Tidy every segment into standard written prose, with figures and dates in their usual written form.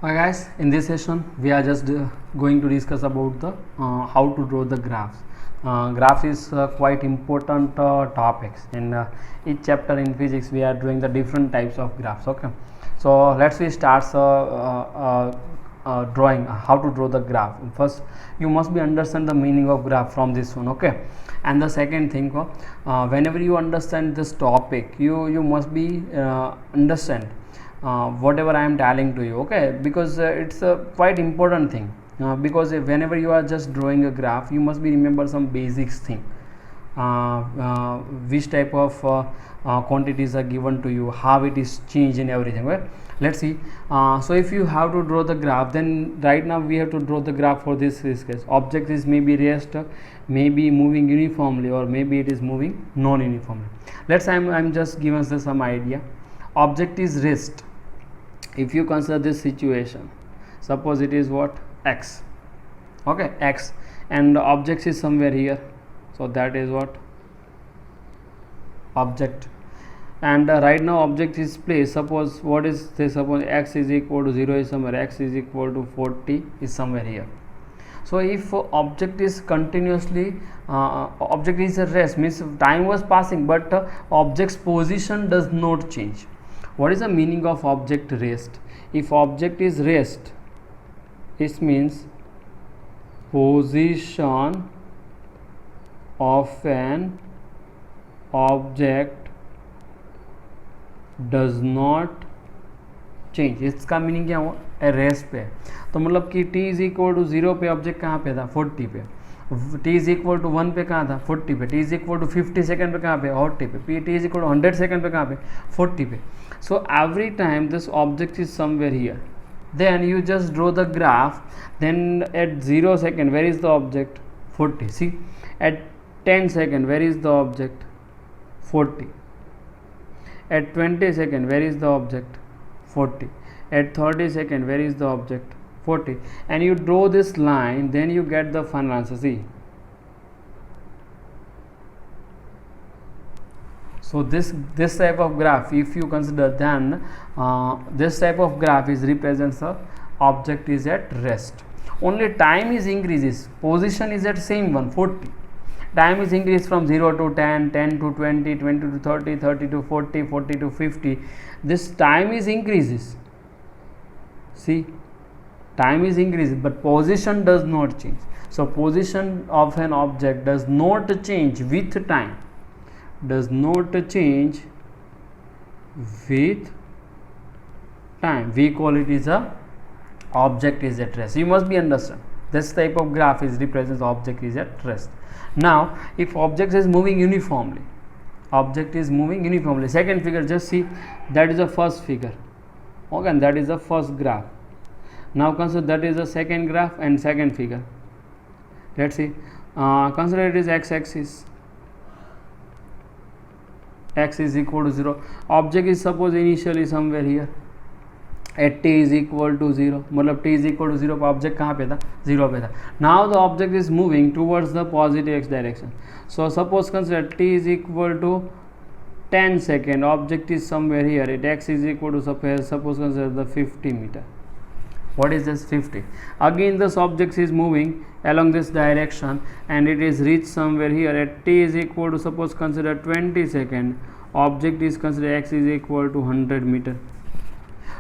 Hi guys, in this session we are just going to discuss about the how to draw the graphs. Graph is quite important topics in each chapter in physics. We are doing the different types of graphs. Okay, so let's we start drawing how to draw the graph. First, you must be understand the meaning of graph from this one. Okay, and the second thing, whenever you understand this topic, you must be understand whatever I am telling to you, okay, because it's a quite important thing, because whenever you are just drawing a graph, you must be remember some basics thing, which type of quantities are given to you, how it is changed and everything. Well, let's see. So if you have to draw the graph, then right now we have to draw the graph for this case. Object is maybe rest, maybe moving uniformly, or maybe it is moving non-uniformly. Let's I'm just giving us some idea. Object is rest. If you consider this situation, suppose it is what, x, okay, x, and the object is somewhere here, so that is what, object, and right now object is placed. Suppose what is this, suppose x is equal to 0 is somewhere, x is equal to 40 is somewhere here. So if object is continuously object is at rest, means time was passing, but object's position does not change. What is the meaning of object rest? If object is rest, it means position of an object does not change. इसका meaning क्या हुआ, rest पे, तो मतलब कि t is equal to 0 पे object कहाँ पे था, 40 पे, t इज इक्वल टू 1 पे कहाँ था, 40 पे, t is equal to 50 second पे कहाँ पे, 40 पे, t is equal to 100 second पे कहाँ पे, 40 पे. So every time this object is somewhere here, then you just draw the graph. Then at 0 second, where is the object, 40. See, at 10 second, where is the object, 40. At 20 second, where is the object, 40. At 30 second, where is the object, 40. And you draw this line, then you get the final answer. See, so this type of graph, if you consider, then this type of graph is represents the object is at rest. Only time is increases, position is at same one, 40. Time is increased from 0 to 10, 10 to 20, 20 to 30, 30 to 40, 40 to 50. This time is increases. See, time is increases, but position does not change. So position of an object does not change with time. Does not change with time. We call it is a object is at rest. You must be understand. This type of graph is represents object is at rest. Now, if object is moving uniformly, object is moving uniformly. Second figure, just see, that is the first figure. Okay, and that is the first graph. Now consider that is the second graph and second figure. Let's see. Consider it is x-axis. X is equal to 0. Object is suppose initially somewhere here. At t is equal to 0, मतलब t is equal to 0 पर object कहाँ पे था, 0 पे था. Now the object is moving towards the positive x direction. So suppose consider t is equal to 10 second, object is somewhere here, at x is equal to suppose consider the 50 meter. What is this, 50? Again this object is moving along this direction and it is reached somewhere here, at t is equal to suppose consider 20 second, object is considered x is equal to 100 meter.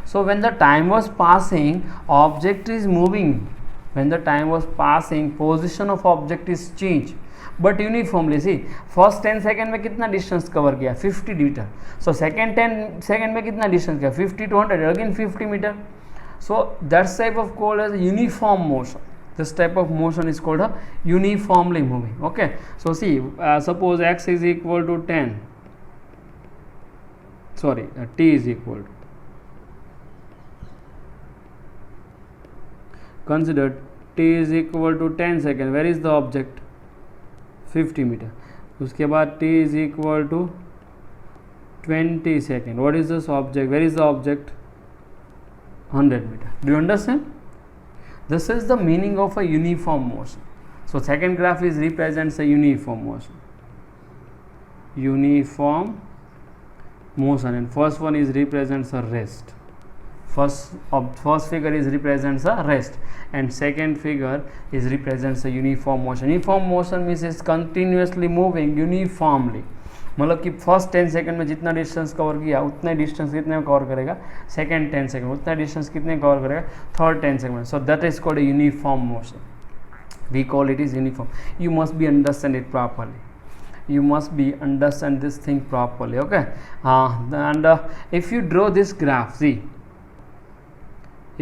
So when the time was passing, object is moving. When the time was passing, position of object is changed, but uniformly. See, first 10 second में कितना distance cover किया, 50 meter. So second 10 second में कितना distance किया, 50 to 100, again 50 meter. So that type of called as uniform motion. This type of motion is called a uniformly moving. Okay. So see, suppose x is equal to 10. Sorry, t is equal to. Consider t is equal to 10 second. Where is the object? 50 meter. उसके बाद t is equal to 20 second. What is this object? Where is the object? 100 meter. Do you understand? This is the meaning of a uniform motion. So second graph is represents a uniform motion. Uniform motion, and first one is represents a rest. first figure is represents a rest, and second figure is represents a uniform motion. Uniform motion means is continuously moving uniformly. मतलब कि first 10 second में जितना distance cover किया उतना distance कितने में cover करेगा, second 10 second उतना डिस्टेंस कितने कवर करेगा, third 10 second. So that is called uniform motion. We call it is uniform. You must be understand it properly. You must be understand this thing properly. Okay, and if you draw this graph, see,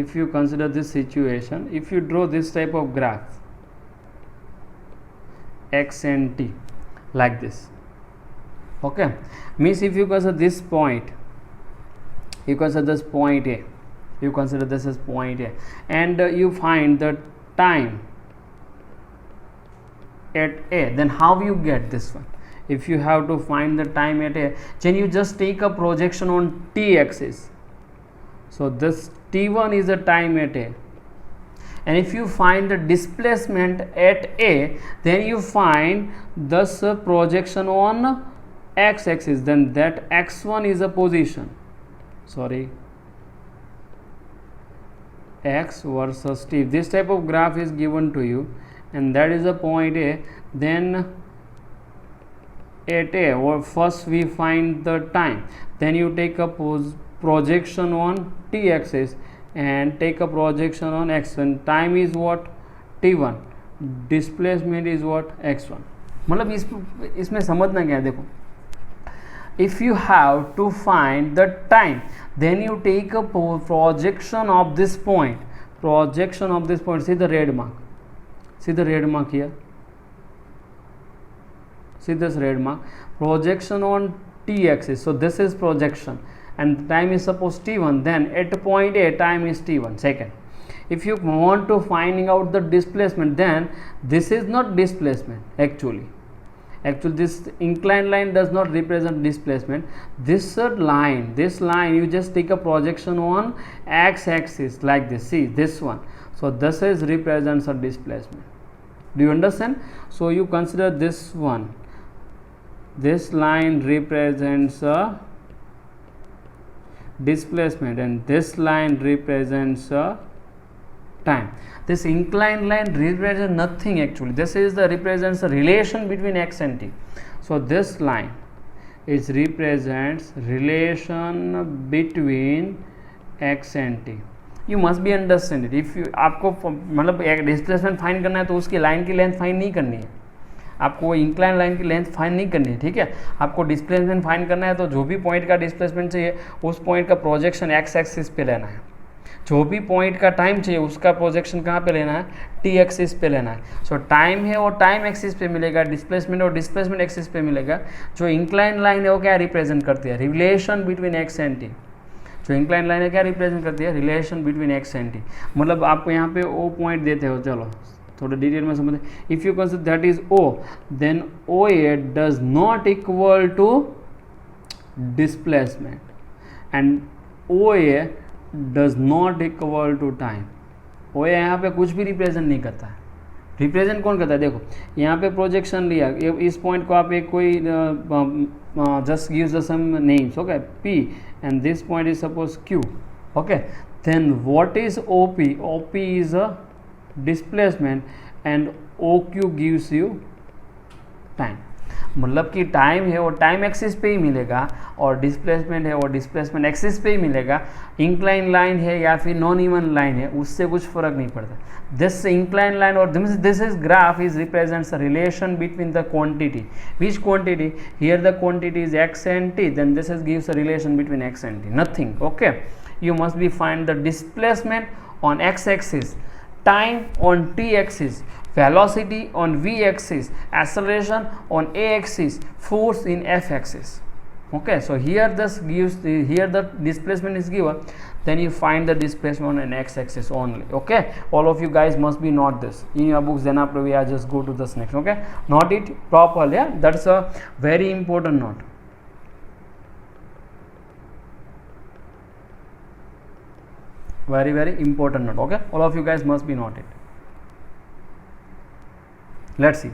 if you consider this situation, if you draw this type of graph x and t like this, okay, means if you consider this point, you consider this point A, you consider this as point A, and you find the time at A, then how you get this one? If you have to find the time at A, then you just take a projection on t axis. So this t1 is the time at A, and if you find the displacement at A, then you find this projection on x axis, then that x1 is a position, sorry, x versus t. This type of graph is given to you, and that is a point A. Then at A, or first we find the time, then you take a projection on t axis and take a projection on x1. Time is what? t1. Displacement is what? x1. मतलब इसमें समझना क्या है, देखो, if you have to find the time, then you take a projection of this point. Projection of this point. See the red mark. See the red mark here. See this red mark. Projection on t axis. So this is projection, and time is suppose t1. Then at point A, time is t1 second. If you want to finding out the displacement, then this is not displacement actually. Actually, this inclined line does not represent displacement. This line, you just take a projection on x axis like this. See this one. So this is represents a displacement. Do you understand? So you consider this one. This line represents a displacement, and this line represents a time. This inclined line represents nothing actually. This is the represents the relation between x and t. So this line is represents relation between x and t. You must be understand it. If you आपको मतलब एक displacement find करना है तो उसकी line की length find नहीं करनी है, आपको इंक्लाइन लाइन की लेंथ फाइंड नहीं करनी है. ठीक है, आपको डिस्प्लेसमेंट फाइंड करना है तो जो भी पॉइंट का डिस्प्लेसमेंट चाहिए उस पॉइंट का प्रोजेक्शन एक्स एक्सिस पे लेना है. जो भी पॉइंट का टाइम चाहिए उसका प्रोजेक्शन कहाँ पे लेना है? टी एक्सिस पे लेना है. सो टाइम है वो टाइम एक्सिस पे मिलेगा, डिस्प्लेसमेंट और डिस्प्लेसमेंट एक्सिस पे मिलेगा. जो इंक्लाइन लाइन है वो क्या रिप्रेजेंट करती है? Relation between x and T. जो इंक्लाइन लाइन है क्या रिप्रेजेंट करती है? Relation between x and T. मतलब आपको यहाँ पे ओ पॉइंट देते हो, चलो थोड़ा डिटेल में समझे. If you consider that is O, then O A does not equal to displacement, and O A does not equal to time. O A यहाँ पे कुछ भी रिप्रेजेंट नहीं करता है. रिप्रेजेंट कौन करता है? देखो यहाँ पे प्रोजेक्शन लिया, इस पॉइंट को आप एक कोई just gives the some names, okay, P, and this point is suppose Q, okay. Then what is O P? O P is a displacement and O Q gives you time. मतलब कि time है वो time axis पे ही मिलेगा और displacement है वो displacement axis पे ही मिलेगा. इंक्लाइन लाइन है या फिर नॉन इवन लाइन है उससे कुछ फर्क नहीं पड़ता. दिस इंक्लाइन लाइन और this is graph is represents the relation between the quantity. Which quantity? Here the quantity is x and t, then this is gives a relation between x and t, nothing. Okay, you must be find the displacement on x axis, time on t axis, velocity on v axis, acceleration on a axis, force in f axis. Okay, so here this gives here the displacement is given, then you find the displacement on x axis only. Okay, all of you guys must be note this in your books, then after we are just go to this next. Okay, note it properly. Yeah, that's a very important note. Very very important note. Okay, all of you guys must be noted. Let's see.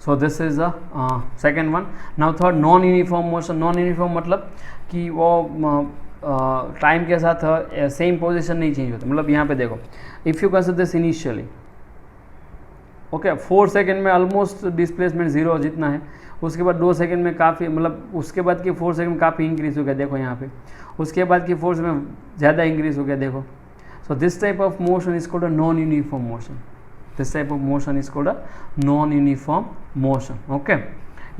So this is the second one. Now third, non uniform motion. Non uniform मतलब कि वो time के साथ same position नहीं change होता. मतलब यहाँ पे देखो, if you consider this initially, okay 4 second में ऑलमोस्ट डिस्प्लेसमेंट जीरो जितना है. उसके बाद 2 सेकेंड में काफ़ी, मतलब उसके बाद की 4 सेकेंड में काफ़ी इंक्रीज हो गया, देखो यहाँ पे. उसके बाद की 4 में ज़्यादा इंक्रीज हो गया, देखो. So this type of motion is called a non uniform motion. This type of motion is called a non-uniform motion. Okay,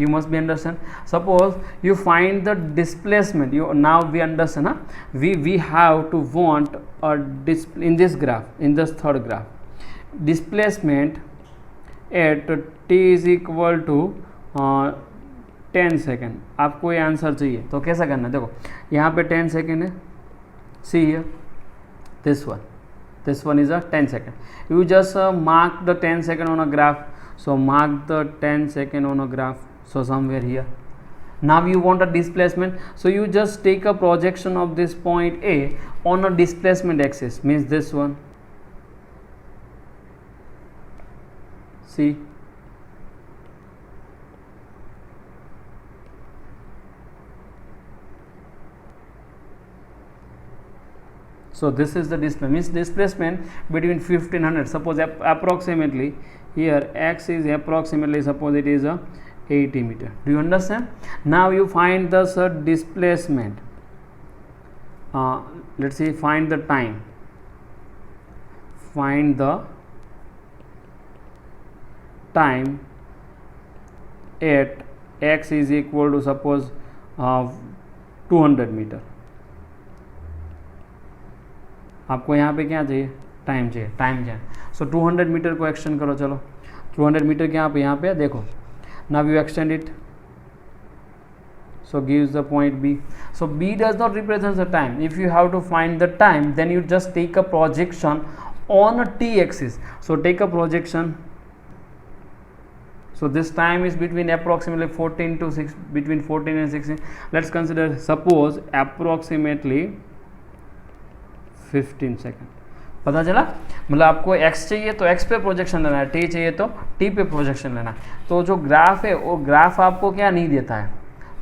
you must be understand. Suppose you find the displacement. You now we understand. We have to want a in this graph, in this third graph, displacement at t is equal to 10 second. आपको ये answer चाहिए तो कैसा करना है, देखो यहाँ पे 10 सेकेंड है. See here this one is a 10 second. You just mark the 10 second on a graph. So mark the 10 second on a graph. So somewhere here. Now you want a displacement. So you just take a projection of this point A on a displacement axis. Means this one. See. So this is the displacement, means displacement between 1500. Suppose approximately here x is approximately, suppose it is a 80 meter. Do you understand? Now you find the displacement. Let's see, find the time. Find the time at x is equal to suppose 200 meter. आपको यहाँ पे क्या चाहिए, time चाहिए, time चाहिए. सो 200 metre को extend करो. चलो 200 मीटर के यहाँ पे देखो. Now you extend it. So gives the point B. So B does not represent the time. If you have to find the time then you just take a projection on a t axis. So take a projection. So this time is between approximately 14 to 6, between 14 and 16. Let's consider, suppose approximately 15 second. पता चला? मतलब आपको x चाहिए तो x पे projection लेना है, t चाहिए तो t पे प्रोजेक्शन लेना है. तो जो ग्राफ है वो ग्राफ आपको क्या नहीं देता है,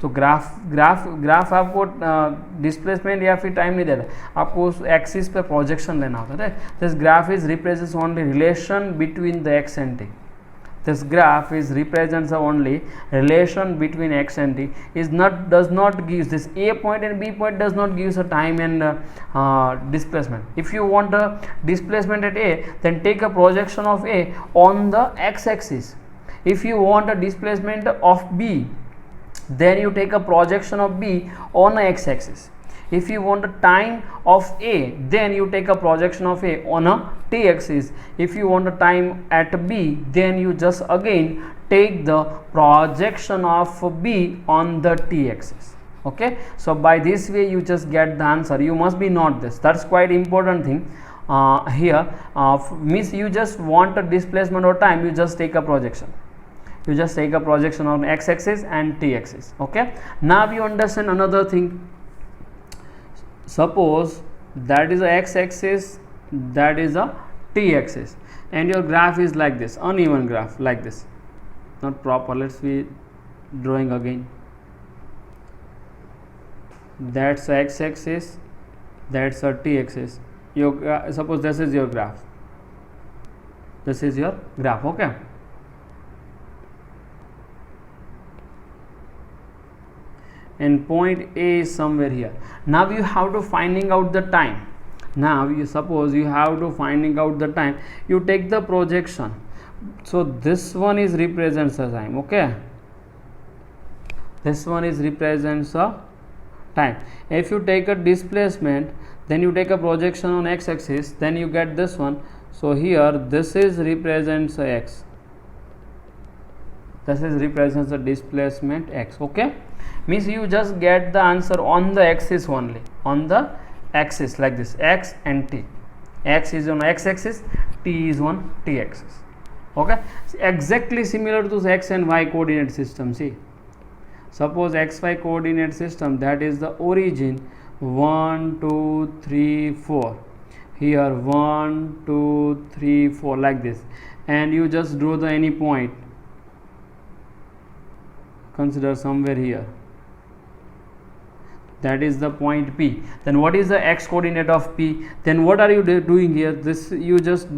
तो ग्राफ आपको डिस्प्लेसमेंट या फिर टाइम नहीं देता, आपको उस एक्सिस पे प्रोजेक्शन लेना होता है. This graph is represents only relation between the x and t. This graph is represents only relation between x and t. Does not give this a point and b point does not gives a time and displacement. If you want a displacement at a, then take a projection of a on the x-axis. If you want a displacement of b, then you take a projection of b on a x-axis. If you want a time of a, then you take a projection of a on a t-axis. If you want a time at b, then you just again take the projection of b on the t-axis. Okay, so by this way you just get the answer. You must be note this. That's quite important thing. Here means you just want a displacement or time, you just take a projection. You just take a projection on x-axis and t-axis. Okay, now you understand another thing. Suppose that is a x-axis, that is a t-axis, and your graph is like this, uneven graph like this, not proper. Let's be drawing again. That's a x-axis, that's a t-axis. Suppose this is your graph. This is your graph. Okay. And point A is somewhere here. Now you have to finding out the time. Now you suppose you have to finding out the time. You take the projection. So this one is represents the time. Okay. This one is represents a time. If you take a displacement, then you take a projection on x-axis, then you get this one. So here this is represents x. This is represents the displacement x. Okay. Means you just get the answer on the axis only, on the axis like this, x and t. X is on x-axis, t is on t-axis. Okay, exactly similar to the x and y coordinate system. See, suppose xy coordinate system, that is the origin 1 2 3 4. Here 1 2 3 4 like this, and you just draw the any point. consider somewhere here, that is the point P. Then what is the x coordinate of P? Then what are you doing here? This you just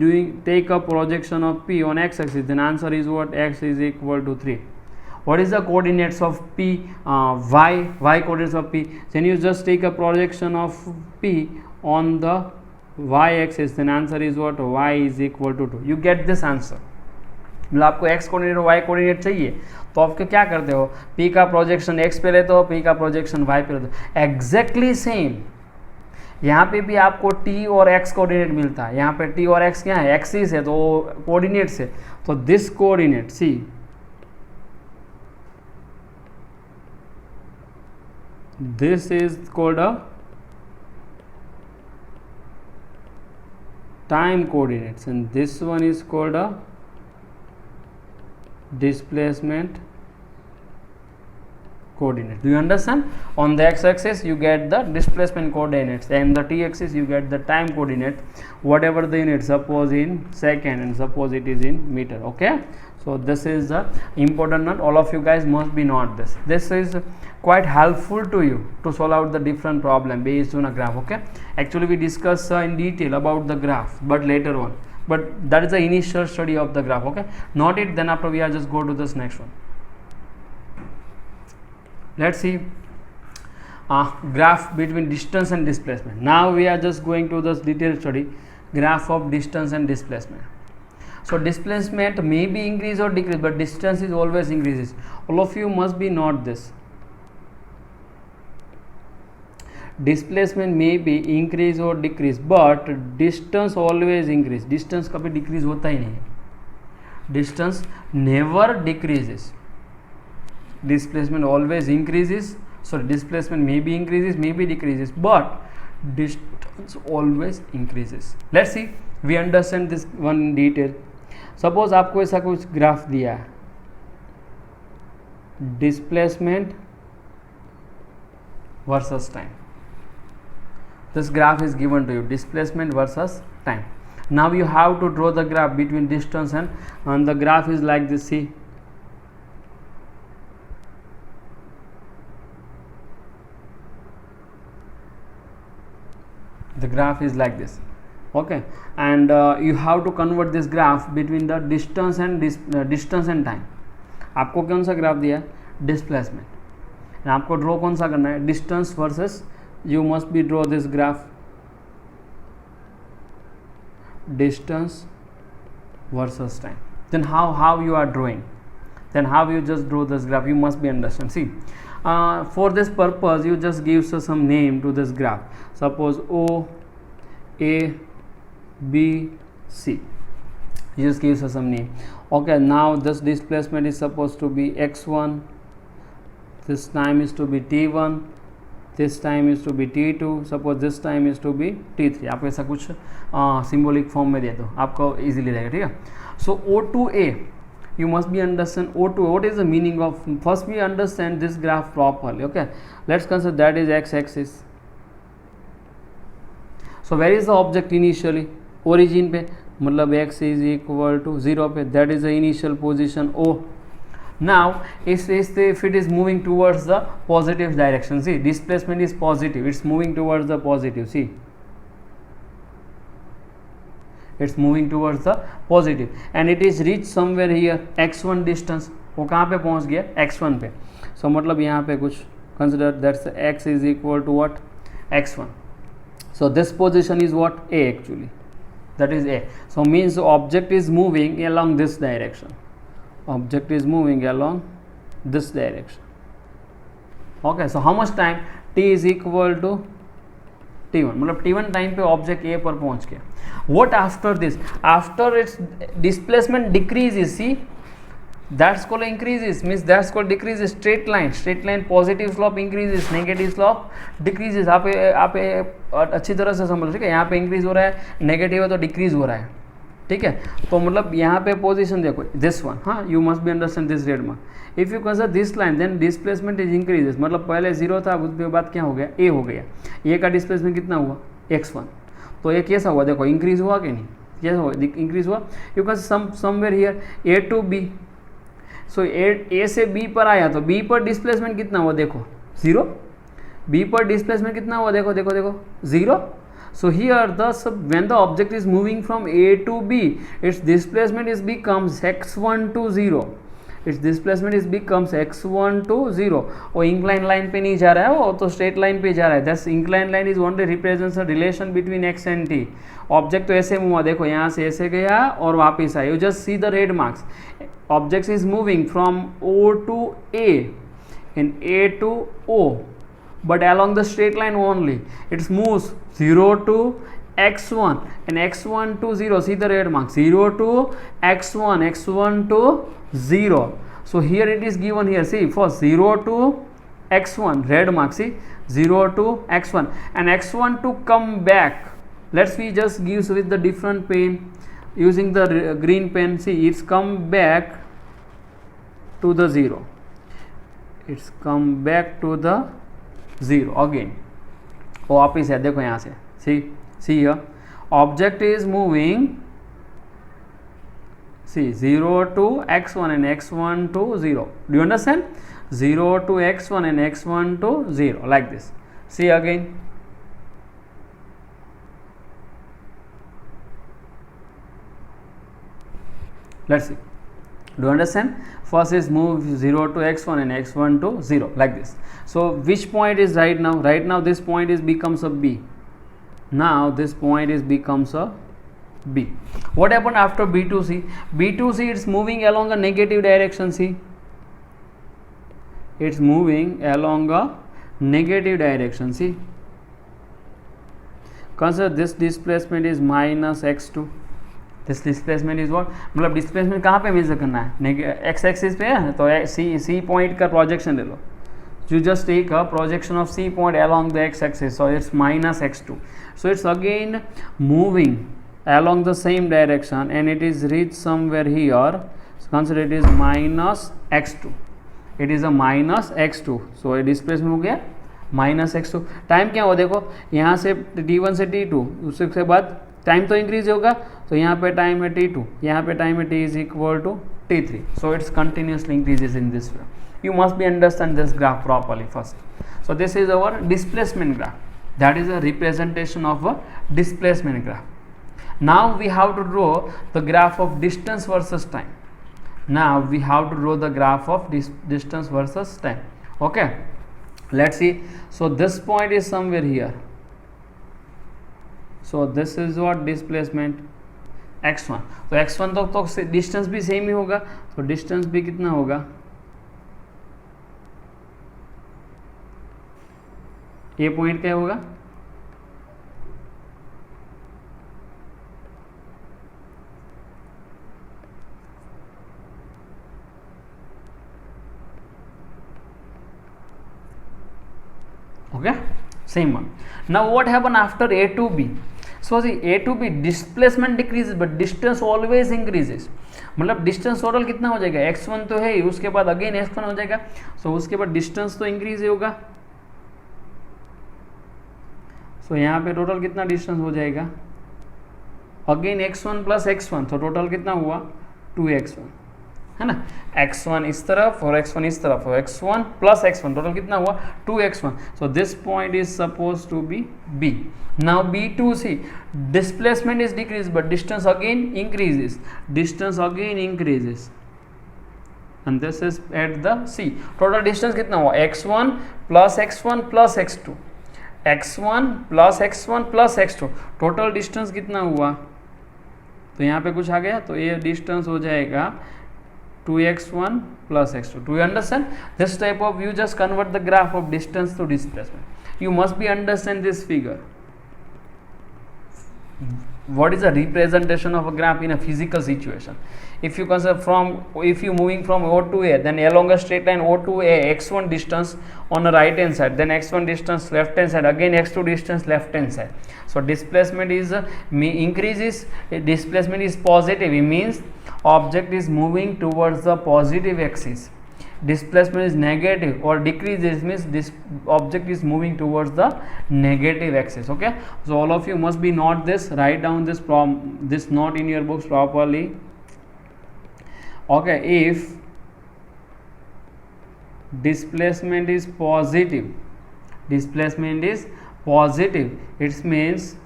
take a projection of P on x axis. Then answer is what? X is equal to 3. What is the coordinates of P? Y coordinates of P. Then you just take a projection of P on the y axis. Then answer is what? Y is equal to 2. You get this answer. मतलब आपको x coordinate और y coordinate चाहिए तो आपके क्या करते हो? p का प्रोजेक्शन x पे लेते हो, p का प्रोजेक्शन y पे लेते हो. एग्जैक्टली सेम यहाँ पे भी आपको t और x कोऑर्डिनेट मिलता है. यहाँ पे t और x क्या है? एक्सिस है, तो कोऑर्डिनेट्स है. तो this coordinate C, this is called a time coordinates and this one is called a displacement coordinate. Do you understand? On the x-axis you get the displacement coordinates and the t-axis you get the time coordinate, whatever the unit, suppose in second and suppose it is in meter. Okay, so this is the important note. All of you guys must be know this. This is quite helpful to you to solve out the different problem based on a graph. Okay, actually we discuss in detail about the graph but later on, but that is the initial study of the graph. Okay, not it, then after we are just go to this next one. Let's see graph between distance and displacement. Now we are just going to this detailed study, graph of distance and displacement. So displacement may be increase or decrease, but distance is always increases. All of you must be note this. Displacement may be increase or decrease, but distance always increase. Distance कभी decrease होता ही नहीं है. Distance never decreases. Displacement always increases. So displacement may be increases, may be decreases, but distance always increases. Let's see. We understand this one in detail. Suppose आपको ऐसा कुछ graph दिया है, displacement versus time. This graph is given to you, displacement versus time. Now you have to draw the graph between distance and the graph is like this. See, the graph is like this. Okay, and you have to convert this graph between the distance and distance and time. आपको कौन सा graph दिया है? Displacement. And आपको draw कौन सा करना है? Distance versus. You must be draw this graph, distance versus time. Then how you are drawing? Then how you just draw this graph? You must be understand. See, for this purpose you just give some name to this graph. Suppose O, A, B, C. You just give some name. Okay, now this displacement is supposed to be x1. This time is to be t1. This time is to be t2. Suppose this time is to be t3. आपको ऐसा कुछ symbolic form में दे दो, आपको easily रहेगा. ठीक है. सो O2A, you must be understand O2A. What is the meaning of? First we understand this graph properly. Okay, let's consider that is x-axis. So where is the object initially? Origin पे, मतलब x is equal to 0 पे, that is the initial position O. Now if it is moving towards the positive direction, see, displacement is positive, it's moving towards the positive. See, it's moving towards the positive and it is reached somewhere here x1 distance. वो कहाँ पे पहुँच गया? x1 पे. So मतलब यहाँ पे कुछ consider that's x is equal to what? x1. So this position is what? A actually, that is A. So means the object is moving along this direction. Object is moving along this direction. Okay, so how much time? T is equal to t1. मतलब t1 time पे object A पर पहुंच गया. What after this? After its displacement decreases, see, that's called increases, means that's called decreases. Straight line positive slope increases, negative slope decreases. आप अच्छी तरह से समझ. ठीक है, यहाँ पे इंक्रीज हो रहा है, नेगेटिव है तो डिक्रीज हो रहा है. ठीक है, तो मतलब यहाँ पे पोजीशन देखो, दिस वन. हाँ, you must be understand this red mark. If you consider this line then displacement is increases. मतलब पहले 0 था, उसके बाद क्या हो गया? ए हो गया. ए का डिस्प्लेसमेंट कितना हुआ? x1. तो ये कैसा हुआ? देखो इंक्रीज हुआ कि नहीं? कैसा हुआ? इंक्रीज हुआ. You can somewhere here A to B. सो ए से बी पर आया तो बी पर डिस्प्लेसमेंट कितना हुआ देखो 0, बी पर डिस्प्लेसमेंट कितना हुआ देखो देखो देखो 0. So here when the object is moving from A to B, its displacement is becomes x1 to 0. Its displacement is becomes x1 to 0. वो inclined line पे नहीं जा रहा है, वो तो straight line पे जा रहा है. Thus inclined line is only represents a relation between x and t. Object तो ऐसे मूव हुआ देखो, यहाँ से ऐसे गया और वापस आया. You just see the red marks. Object is moving from O to A and A to O. But along the straight line only, it moves 0 to x1 and x1 to 0. See the red mark, 0 to x1, x1 to 0. So here it is given here, see, for 0 to x1, red mark, see, 0 to x1 and x1 to come back. Let's we just give with the different pen, using the green pen. See, it's come back to the 0. It's come back to the 0 again. वो वापिस है देखो यहाँ से, see here, object is moving, see, 0 to x1 and x1 to 0. Do you understand? 0 to x1 and x1 to 0, like this. See again. Let's see. Do you understand? First is move 0 to x1 and x1 to 0, like this. So which point is right now? Right now this point is becomes a B. Now this point is becomes a B. What happened after B to C? B to C, it's moving along a negative direction. See, it's moving along a negative direction. See, consider this displacement is minus x2. This displacement is what, मतलब displacement कहाँ पे major करना है, x axis पे है, तो C point का projection ले लो. You just take a projection of C point along the x-axis, so it's minus x2. So it's again moving along the same direction and it is reached somewhere here. So consider it is minus x2. It is a minus x2. So ये displacement हो गया minus x2. Time क्या हुआ देखो, यहाँ से t1 से t2, उसके बाद टाइम तो इंक्रीज होगा, तो यहाँ पे टाइम है t2, यहाँ पे टाइम है t is equal to t3. So it's continuously increases in this way. You must be understand this graph properly first. So this is our displacement graph. That is a representation of a displacement graph. Now we have to draw the graph of distance versus time. Now we have to draw the graph of distance versus time. Okay, let's see. So this point is somewhere here. So this is what displacement x1. तो x1 तो distance भी same ही होगा, तो distance भी कितना होगा, ये point क्या होगा, okay, same one. Now what happened after A to B? So see, A to B displacement decreases but distance always increases. मतलब डिस्टेंस टोटल कितना हो जाएगा, x1 तो है ही, उसके बाद अगेन x1 हो जाएगा, सो उसके बाद डिस्टेंस तो इंक्रीज ही होगा. सो यहाँ पे टोटल कितना डिस्टेंस हो जाएगा, अगेन x1 प्लस x1, तो टोटल कितना हुआ 2x1, है ना. x1 इस तरफ और x1 इस तरफ, और x1 प्लस x1 टोटल कितना हुआ 2x1. So this point is suppose to be B. Now B to C, displacement is decreased but distance again increases. Distance again increases, and this is at the C. Total distance कितना हुआ, x1 plus x1 plus x2, x1 plus x1 plus x2. Total distance कितना हुआ, तो यहाँ पे कुछ आ गया, तो ये distance हो जाएगा 2x1 plus x2. Do you understand? This type of, you just convert the graph of distance to displacement. You must be understand this figure. What is a representation of a graph in a physical situation? If you consider if you moving from O to A, then along a straight line O to A, x1 distance on the right hand side, then x1 distance left hand side, again x2 distance left hand side. So displacement is increases, displacement is positive, it means object is moving towards the positive axis. Displacement is negative or decreases, means this object is moving towards the negative axis. Okay, so all of you must be note this, write down this this note in your books properly. Okay, displacement is positive, displacement is positive, it means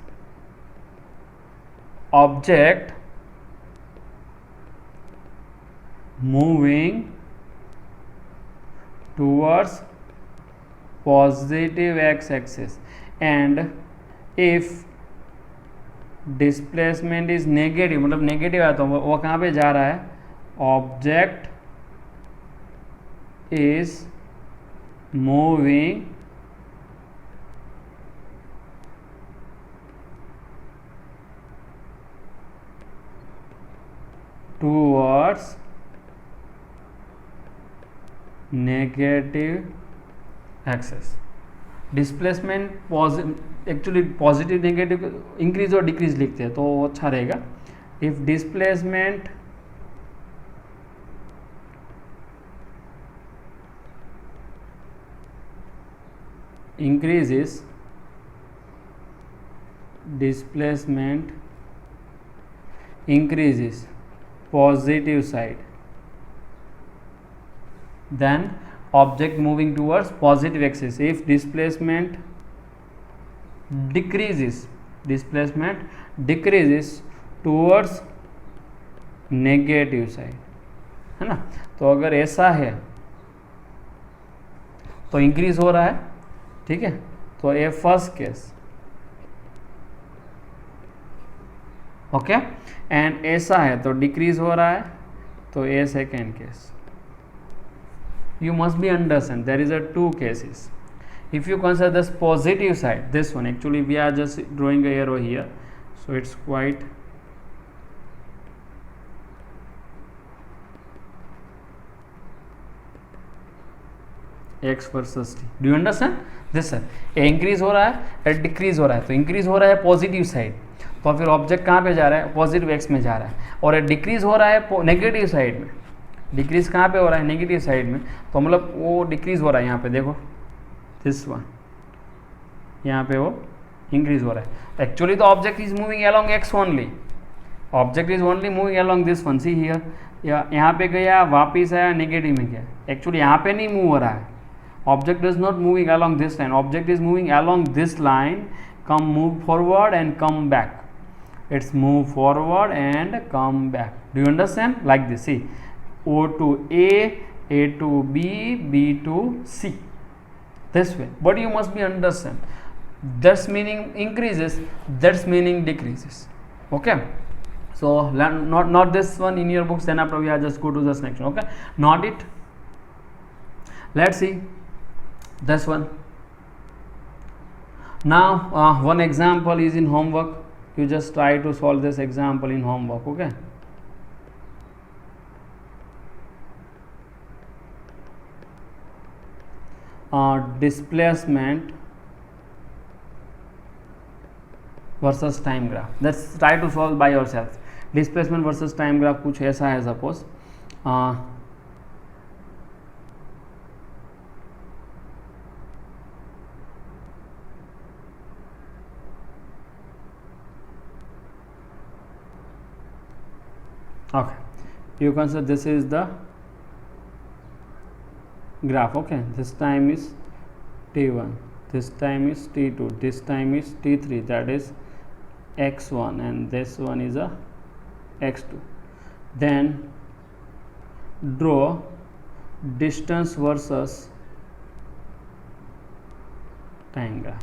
object moving towards positive x-axis, and if displacement is negative, मतलब negative है तो वो कहाँ पे जा रहा है, object is moving towards negative axis. Displacement actually positive negative increase और डिक्रीज लिखते हैं तो अच्छा रहेगा। If displacement increases, displacement increases positive side, then object moving towards positive axis. If displacement decreases, displacement decreases towards negative side, है ना। तो अगर ऐसा है तो इंक्रीज हो रहा है, ठीक है, तो A first case, okay, and ऐसा है तो डिक्रीज हो रहा है, तो A second case. You must be understand there is a two cases. If you consider this positive side, this one, actually we are just drawing a arrow here, so it's quite x versus t. Do you understand this sir? Increase हो रहा है, decrease हो रहा है, तो increase हो रहा है पॉजिटिव साइड, तो फिर ऑब्जेक्ट कहाँ पे जा रहा है, पॉजिटिव एक्स में जा रहा है, और डिक्रीज हो रहा है नेगेटिव साइड में। डिक्रीज कहाँ पे हो रहा है, नेगेटिव साइड में, तो मतलब वो डिक्रीज हो रहा है, यहाँ पे देखो दिस वन, यहाँ पे वो इंक्रीज हो रहा है। एक्चुअली तो object is moving along x only, object is only moving along this one, see here, यहाँ पे गया वापिस आया नेगेटिव में गया, एक्चुअली यहाँ पे नहीं मूव हो रहा है, object is not moving along this line, object is moving along this line, come move forward and come back, it's move forward and come back. Do you understand, like this, see O to A to B, B to C, this way. But you must be understand, that's meaning increases, that's meaning decreases, okay. So not this one in your books, then after we are just go to this next one, okay, not it. Let's see this one. Now one example is in homework, you just try to solve this example in homework, okay. Displacement versus time graph. Let's try to solve by yourself. Displacement versus time graph कुछ ऐसा है, suppose okay, you consider this is the graph, okay, this time is t1, this time is t2, this time is t3, that is x1, and this one is a x2. Then draw distance versus time graph.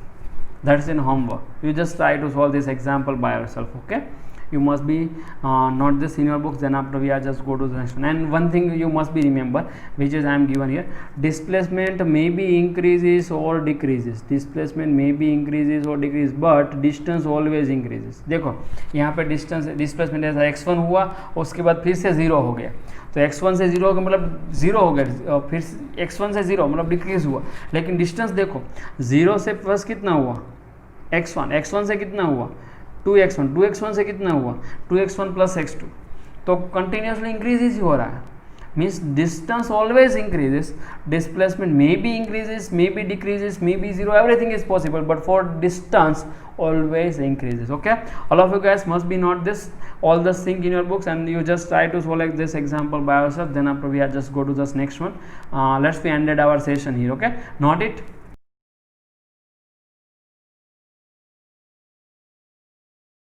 That's in homework, you just try to solve this example by yourself, okay. You must be not this in your books, then after we are just go to the next one. And one thing you must be remember, which is I am given here, displacement may be increases or decreases, displacement may be increases or decreases, but distance always increases. देखो यहाँ पे distance displacement ऐसा x1 हुआ, उसके बाद फिर से 0 हो गया, तो x1 से 0 हो गया मतलब 0 हो गया, फिर x1 से 0 मतलब डिक्रीज हुआ, लेकिन डिस्टेंस देखो 0 से प्लस कितना हुआ x1, x1 से कितना हुआ 2x1, 2x1 से कितना हुआ 2x1 प्लस x2, तो कंटिन्यूसली इंक्रीजेस ही हो रहा है, means distance always increases, displacement may be increases, may be decreases, may be 0, everything is possible, but for distance always increases. Okay, all of you guys must be not this all the thing in your books, and you just try to select this example by yourself. Then after we are just go to this next one. Let's be ended our session here. Okay, not it.